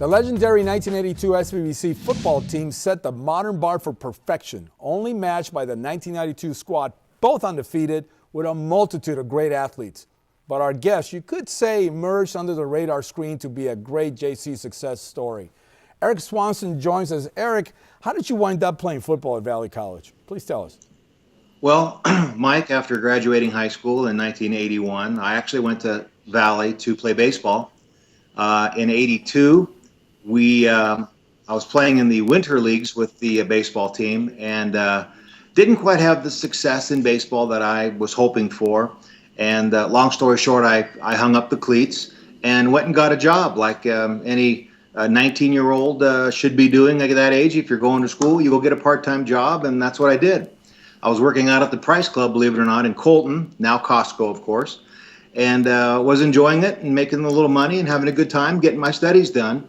The legendary 1982 SBVC football team set the modern bar for perfection, only matched by the 1992 squad, both undefeated, with a multitude of great athletes. But our guest, you could say, emerged under the radar screen to be a great JC success story. Eric Swanson joins us. Eric, how did you wind up playing football at Valley College? Please tell us. Well, Mike, after graduating high school in 1981, I actually went to Valley to play baseball. In 82, I was playing in the winter leagues with the baseball team and didn't quite have the success in baseball that I was hoping for. And long story short, I hung up the cleats and went and got a job like any 19-year-old should be doing at that age. If you're going to school, you go get a part-time job, and that's what I did. I was working out at the Price Club, believe it or not, in Colton, now Costco, of course, and was enjoying it and making a little money and having a good time getting my studies done.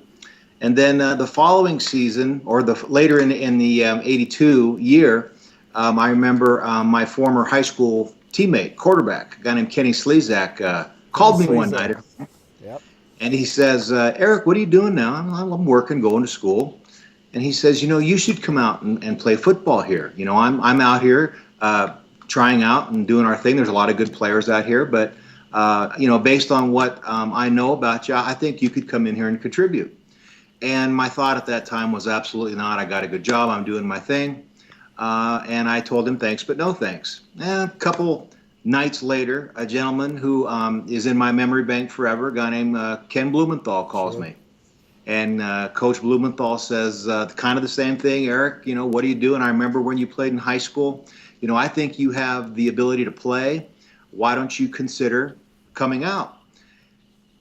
And then the following season, or later in the 82 year, I remember my former high school teammate, quarterback, a guy named Kenny Slezak, called me one night. Yep. And he says, Eric, what are you doing now? I'm working, going to school. And he says, you should come out and play football here. I'm out here trying out and doing our thing. There's a lot of good players out here. But, based on what I know about you, I think you could come in here and contribute. And my thought at that time was absolutely not. I got a good job. I'm doing my thing. And I told him thanks, but no thanks. A couple nights later, a gentleman who is in my memory bank forever, a guy named Ken Blumenthal, calls me. And Coach Blumenthal says kind of the same thing. Eric, what are you doing? I remember when you played in high school. I think you have the ability to play. Why don't you consider coming out?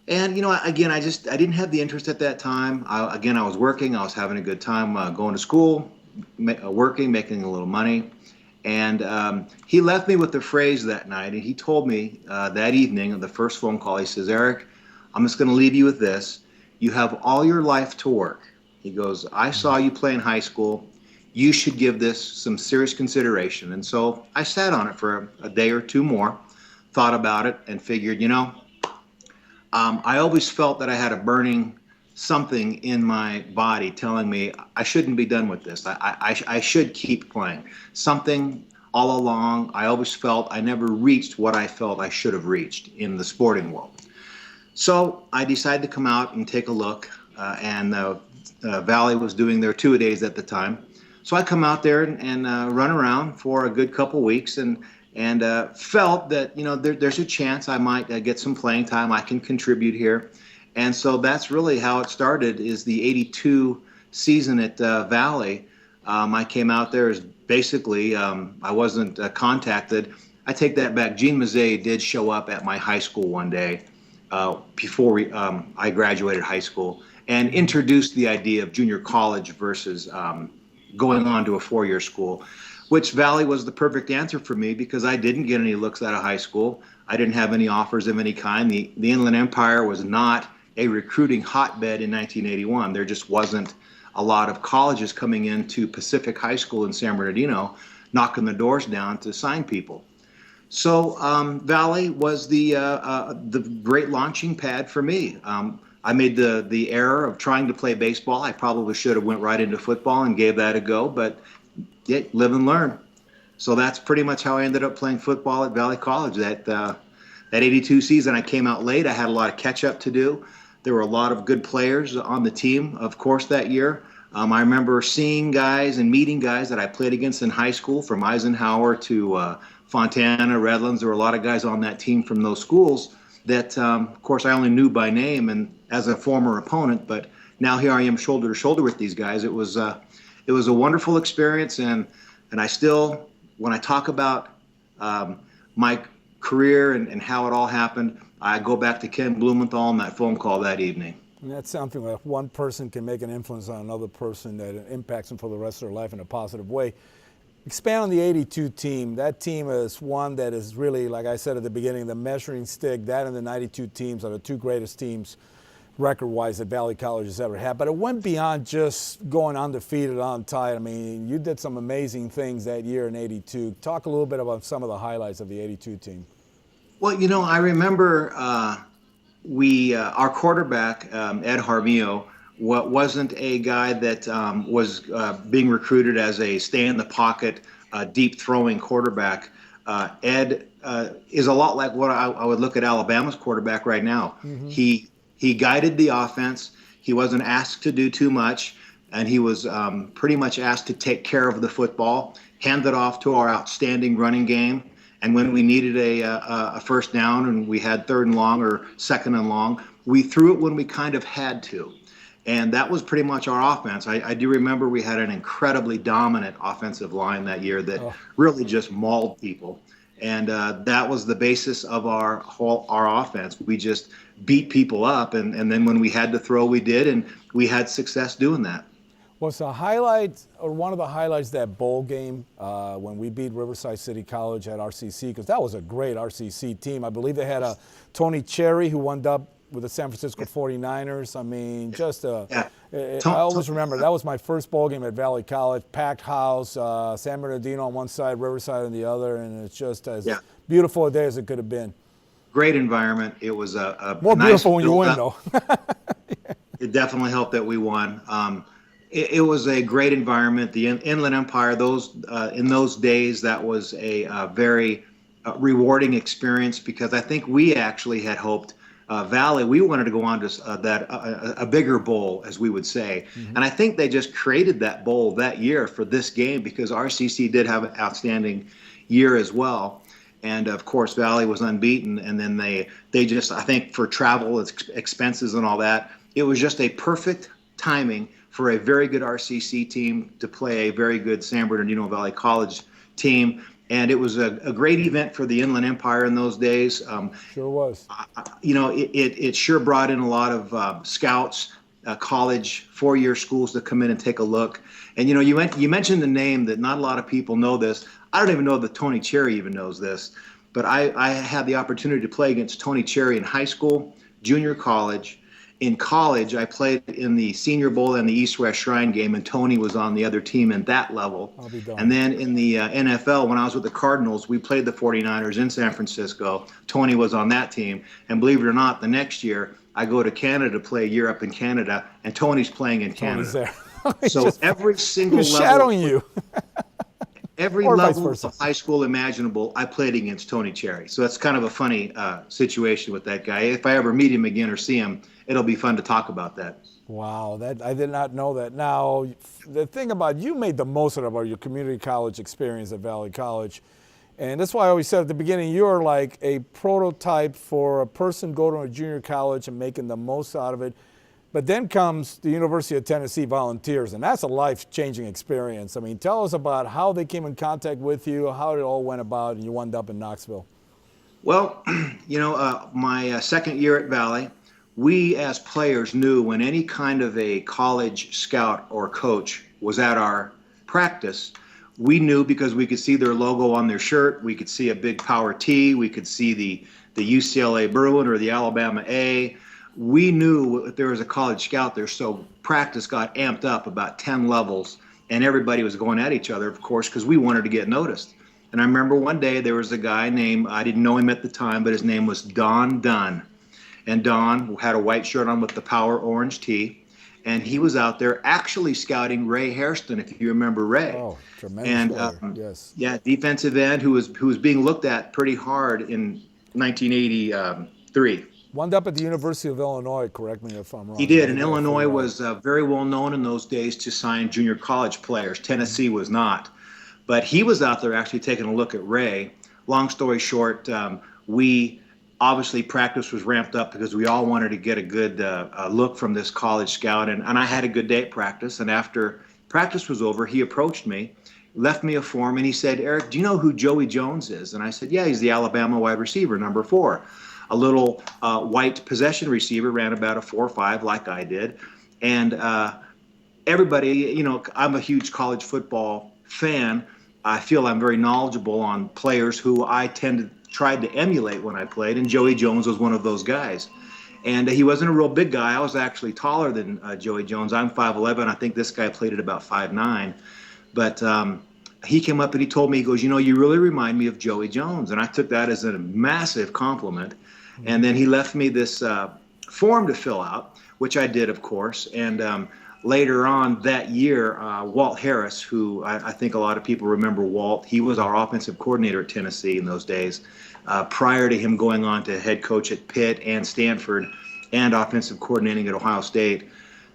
And, again, I didn't have the interest at that time. I was working. I was having a good time going to school, working, making a little money. And he left me with the phrase that night. And he told me that evening, the first phone call, he says, Eric, I'm just going to leave you with this. You have all your life to work. He goes, I saw you play in high school. You should give this some serious consideration. And so I sat on it for a day or two more, thought about it, and figured, I always felt that I had a burning something in my body telling me I shouldn't be done with this. I should keep playing. Something all along, I always felt I never reached what I felt I should have reached in the sporting world. So I decided to come out and take a look, and Valley was doing their two-a-days at the time. So I come out there and run around for a good couple weeks and felt that, there's a chance I might get some playing time. I can contribute here. And so that's really how it started, is the 82 season at Valley. I came out there as basically, I wasn't contacted. I take that back. Gene Mazzei did show up at my high school one day before I graduated high school and introduced the idea of junior college versus going on to a four-year school, which Valley was the perfect answer for me because I didn't get any looks out of high school. I didn't have any offers of any kind. The Inland Empire was not a recruiting hotbed in 1981. There just wasn't a lot of colleges coming into Pacific High School in San Bernardino, knocking the doors down to sign people. So Valley was the great launching pad for me. I made the error of trying to play baseball. I probably should have went right into football and gave that a go, but yeah, live and learn. So that's pretty much how I ended up playing football at Valley College. That 82 season, I came out late. I had a lot of catch up to do. There were a lot of good players on the team, of course, that year. I remember seeing guys and meeting guys that I played against in high school, from Eisenhower to Fontana, Redlands. There were a lot of guys on that team from those schools that, of course, I only knew by name and as a former opponent. But now here I am, shoulder to shoulder with these guys. It was a wonderful experience, and I still, when I talk about my career and how it all happened, I go back to Ken Blumenthal and that phone call that evening. And that's something like one person can make an influence on another person that impacts them for the rest of their life in a positive way. Expand on the 82 team. That team is one that is really, like I said at the beginning, the measuring stick. That and the 92 teams are the two greatest teams record-wise that Valley College has ever had. But it went beyond just going undefeated, untied. I mean, you did some amazing things that year in 82. Talk a little bit about some of the highlights of the 82 team. Well, I remember our quarterback, Ed Harmio, wasn't a guy that was being recruited as a stay in the pocket, deep throwing quarterback. Ed is a lot like what I would look at Alabama's quarterback right now. Mm-hmm. He guided the offense. He wasn't asked to do too much, and he was pretty much asked to take care of the football, hand it off to our outstanding running game. And when we needed a first down and we had third and long or second and long, we threw it when we kind of had to. And that was pretty much our offense. I do remember we had an incredibly dominant offensive line that year that really just mauled people. And that was the basis of our offense. We just beat people up. And then when we had to throw, we did. And we had success doing that. Was the highlight, or one of the highlights, that bowl game when we beat Riverside City College at RCC? Because that was a great RCC team. I believe they had a Tony Cherry who wound up with the San Francisco 49ers. I mean, just I always remember that was my first bowl game at Valley College. Packed house, San Bernardino on one side, Riverside on the other, and it's just as beautiful a day as it could have been. Great environment. It was a more nice beautiful when you win, though. It definitely helped that we won. It was a great environment. The Inland Empire, in those days, that was a very rewarding experience, because I think we actually had hoped Valley, we wanted to go on to a bigger bowl, as we would say. Mm-hmm. And I think they just created that bowl that year for this game, because RCC did have an outstanding year as well. And of course, Valley was unbeaten. And then they just, I think for travel expenses and all that, it was just a perfect timing for a very good RCC team to play a very good San Bernardino Valley College team. And it was a great event for the Inland Empire in those days. Sure was. It sure brought in a lot of scouts, college, four-year schools to come in and take a look. And, you mentioned the name that not a lot of people know this. I don't even know that Tony Cherry even knows this. But I had the opportunity to play against Tony Cherry in high school, junior college. In college, I played in the Senior Bowl and the East-West Shrine game, and Tony was on the other team at that level. I'll be darned. And then in the NFL, when I was with the Cardinals, we played the 49ers in San Francisco. Tony was on that team. And believe it or not, the next year, I go to Canada to play a year up in Canada, and Tony's playing in Canada. Tony's there. So every single level. Shadowing you. Every level of high school imaginable, I played against Tony Cherry. So that's kind of a funny situation with that guy. If I ever meet him again or see him, it'll be fun to talk about that. Wow, I did not know that. Now, the thing about you made the most out of your community college experience at Valley College. And that's why I always said at the beginning, you're like a prototype for a person going to a junior college and making the most out of it. But then comes the University of Tennessee Volunteers, and that's a life-changing experience. I mean, tell us about how they came in contact with you, how it all went about, and you wound up in Knoxville. Well, my second year at Valley, we as players knew when any kind of a college scout or coach was at our practice, we knew because we could see their logo on their shirt, we could see a big power T, we could see the UCLA Bruin or the Alabama A. We knew if there was a college scout there, so practice got amped up about 10 levels, and everybody was going at each other, of course, because we wanted to get noticed. And I remember one day there was a guy named, I didn't know him at the time, but his name was Don Dunn. And Don had a white shirt on with the power orange tee, and he was out there actually scouting Ray Hairston, if you remember Ray. Oh, tremendous player. Yes. Yeah, defensive end who was being looked at pretty hard in 1983. Wound up at the University of Illinois, correct me if I'm wrong. He did, and Illinois was very well known in those days to sign junior college players. Tennessee was not. But he was out there actually taking a look at Ray. Long story short, we obviously practice was ramped up because we all wanted to get a good look from this college scout. And I had a good day at practice. And after practice was over, he approached me, left me a form, and he said, "Eric, do you know who Joey Jones is?" And I said, "Yeah, he's the Alabama wide receiver, number 4. A little white possession receiver, ran about a 4.5 like I did. And everybody, I'm a huge college football fan. I feel I'm very knowledgeable on players who I tried to emulate when I played, and Joey Jones was one of those guys. And he wasn't a real big guy. I was actually taller than Joey Jones. I'm 5'11". I think this guy played at about 5'9". But he came up and he told me, he goes, "You really remind me of Joey Jones." And I took that as a massive compliment. And then he left me this form to fill out. which I did, of course. And later on that year, Walt Harris, who I think a lot of people remember Walt, he was our offensive coordinator at Tennessee in those days. Prior to him going on to head coach at Pitt and Stanford and offensive coordinating at Ohio State.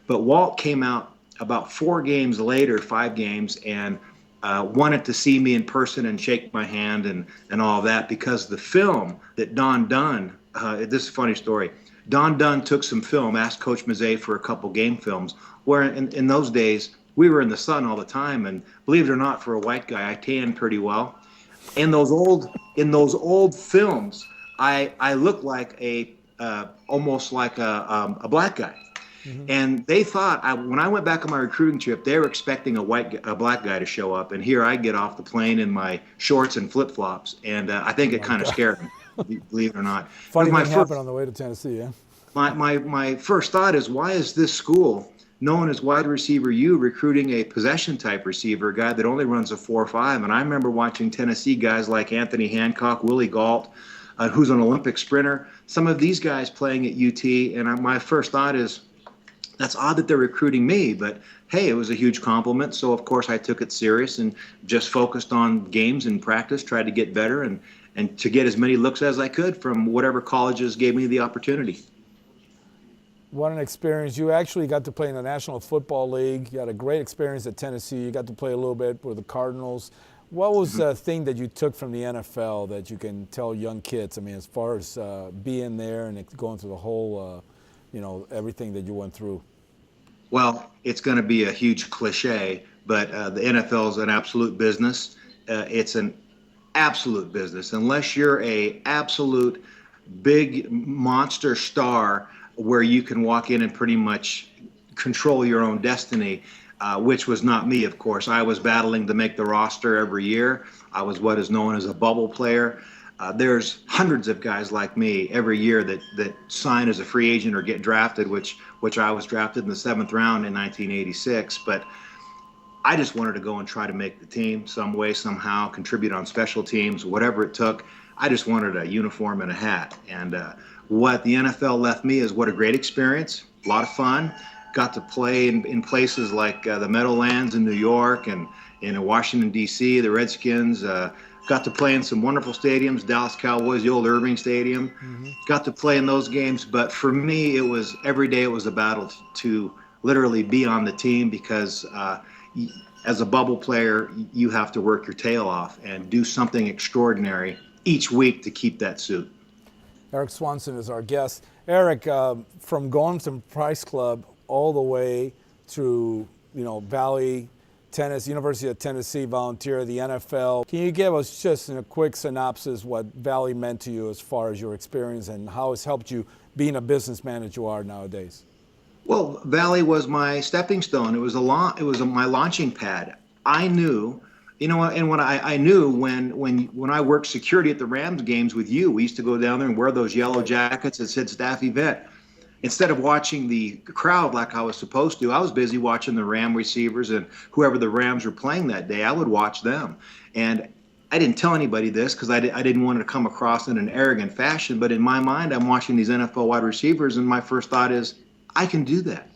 But Walt came out about 4 games later, 5 games, and wanted to see me in person and shake my hand and all of that, because the film that Don Dunn, this is a funny story, Don Dunn took some film, asked Coach Mazzei for a couple game films, where in those days we were in the sun all the time, and believe it or not, for a white guy, I tanned pretty well. In those old films, I looked like almost like a black guy. Mm-hmm. And they thought, when I went back on my recruiting trip, they were expecting a black guy to show up, and here I get off the plane in my shorts and flip flops, and I think it kind of scared them, believe it or not. Funny thing happened on the way to Tennessee, yeah. My first thought is, why is this school known as wide receiver U recruiting a possession type receiver, a guy that only runs a 4.5? And I remember watching Tennessee guys like Anthony Hancock, Willie Galt, who's an Olympic sprinter, some of these guys playing at UT, and my first thought is, that's odd that they're recruiting me, but hey, it was a huge compliment. So of course I took it serious and just focused on games and practice, tried to get better and to get as many looks as I could from whatever colleges gave me the opportunity. What an experience. You actually got to play in the National Football League. You had a great experience at Tennessee. You got to play a little bit with the Cardinals. What was the thing that you took from the NFL that you can tell young kids? I mean, as far as being there and going through the whole, everything that you went through. Well, it's going to be a huge cliche, but the NFL is an absolute business. It's an absolute business. Unless you're a absolute big monster star where you can walk in and pretty much control your own destiny, which was not me, of course. I was battling to make the roster every year. I was what is known as a bubble player. There's hundreds of guys like me every year that sign as a free agent or get drafted, which I was drafted in the 7th round in 1986. But I just wanted to go and try to make the team some way, somehow, contribute on special teams, whatever it took. I just wanted a uniform and a hat. And what the NFL left me is what a great experience, a lot of fun. Got to play in places like the Meadowlands in New York and in Washington, D.C., the Redskins. Got to play in some wonderful stadiums, Dallas Cowboys, the old Irving Stadium. Mm-hmm. Got to play in those games. But for me, every day it was a battle to literally be on the team, because as a bubble player, you have to work your tail off and do something extraordinary each week to keep that suit. Eric Swanson is our guest. Eric, from going from Price Club all the way to, Valley, University of Tennessee, volunteer, the NFL. Can you give us just in a quick synopsis what Valley meant to you as far as your experience and how it's helped you being a businessman that you are nowadays? Well, Valley was my stepping stone. It was my launching pad. I knew, and when I knew when I worked security at the Rams games with you, we used to go down there and wear those yellow jackets that said staff event. Instead of watching the crowd like I was supposed to, I was busy watching the Ram receivers and whoever the Rams were playing that day, I would watch them. And I didn't tell anybody this because I didn't want to come across in an arrogant fashion, but in my mind, I'm watching these NFL wide receivers, and my first thought is, I can do that.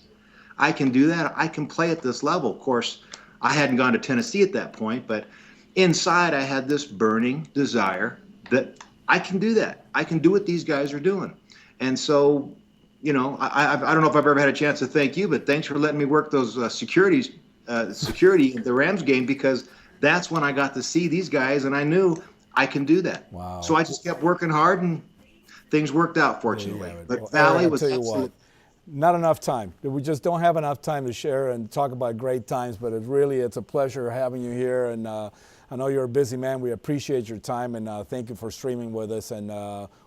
I can do that. I can play at this level. Of course, I hadn't gone to Tennessee at that point, but inside I had this burning desire that I can do that. I can do what these guys are doing. And so, I don't know if I've ever had a chance to thank you, but thanks for letting me work those security at the Rams game, because that's when I got to see these guys, and I knew I can do that. Wow. So I just kept working hard, and things worked out, fortunately. But well, Valley Eric, was absolutely. Not enough time. We just don't have enough time to share and talk about great times, but it's a pleasure having you here, and I know you're a busy man. We appreciate your time, and thank you for streaming with us, and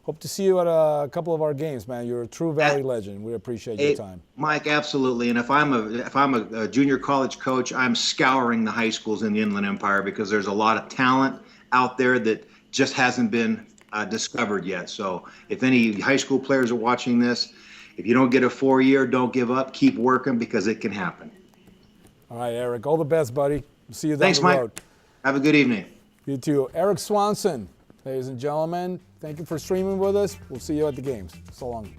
hope to see you at a couple of our games, man. You're a true Valley legend. We appreciate your time. Mike, absolutely. And if I'm a junior college coach, I'm scouring the high schools in the Inland Empire, because there's a lot of talent out there that just hasn't been discovered yet. So if any high school players are watching this, if you don't get a 4-year, don't give up. Keep working, because it can happen. All right, Eric. All the best, buddy. See you down Thanks, the road. Mike. Have a good evening. You too. Eric Swanson, ladies and gentlemen, thank you for streaming with us. We'll see you at the games. So long.